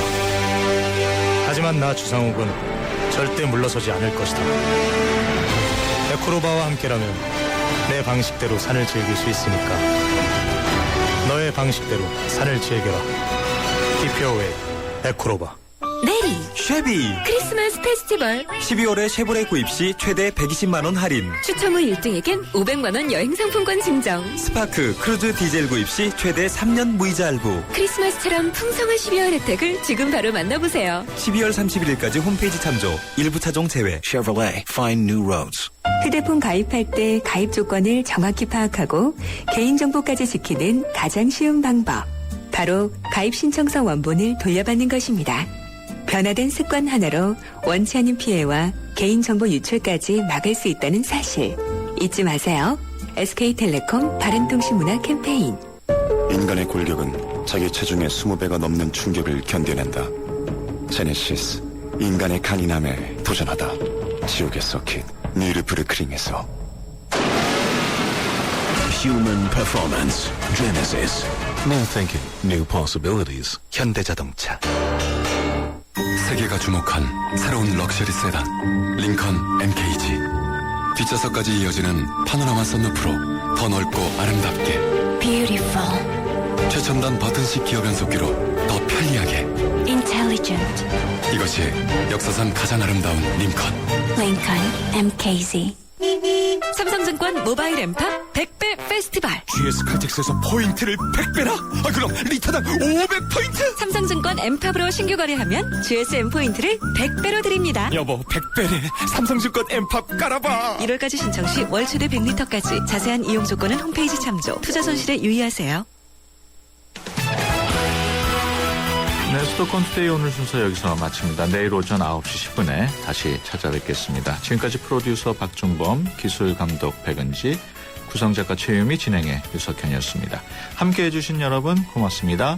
하지만 나 주상욱은 절대 물러서지 않을 것이다. 에코로바와 함께라면 내 방식대로 산을 즐길 수 있으니까. 너의 방식대로 산을 즐겨라. Keep your way. 에코로바. 내리 쉐비 크리스마스 페스티벌 12월에 쉐보레 구입 시 최대 120만원 할인. 추첨 후 1등에겐 500만원 여행 상품권 증정. 스파크 크루즈 디젤 구입 시 최대 3년 무이자 할부. 크리스마스처럼 풍성한 12월 혜택을 지금 바로 만나보세요. 12월 31일까지 홈페이지 참조. 일부 차종 제외. Chevrolet, find new roads. 휴대폰 가입할 때 가입 조건을 정확히 파악하고 개인정보까지 지키는 가장 쉬운 방법. 바로 가입 신청서 원본을 돌려받는 것입니다. 변화된 습관 하나로 원치 않은 피해와 개인정보 유출까지 막을 수 있다는 사실 잊지 마세요. SK텔레콤 바른통신문화 캠페인. 인간의 골격은 자기 체중의 20배가 넘는 충격을 견뎌낸다. 제네시스, 인간의 간인함에 도전하다. 지옥의 서킷, 니르브르크링에서. Human Performance. Genesis. New thinking. New possibilities. 현대자동차. 세계가 주목한 새로운 럭셔리 세단 링컨 MKG. 뒷좌석까지 이어지는 파노라마 썬루프로 더 넓고 아름답게. Beautiful. 최첨단 버튼식 기어 변속기로 더 편리하게. Intelligent. 이것이 역사상 가장 아름다운 링컨. Lincoln MKZ. 삼성증권 모바일 엠팝 100배 페스티벌. GS 칼텍스에서 포인트를 100배나? 그럼 리터당 500포인트? 삼성증권 엠팝으로 신규 거래하면 GSM 포인트를 100배로 드립니다. 여보, 100배래. 삼성증권 엠팝 깔아봐. 1월까지 신청 시 월 최대 100리터까지. 자세한 이용 조건은 홈페이지 참조. 투자 손실에 유의하세요. 네, 수도권 투데이 오늘 순서 여기서 마칩니다. 내일 오전 9시 10분에 다시 찾아뵙겠습니다. 지금까지 프로듀서 박준범, 기술 감독 백은지, 구성작가 최유미, 진행의 유석현이었습니다. 함께해 주신 여러분 고맙습니다.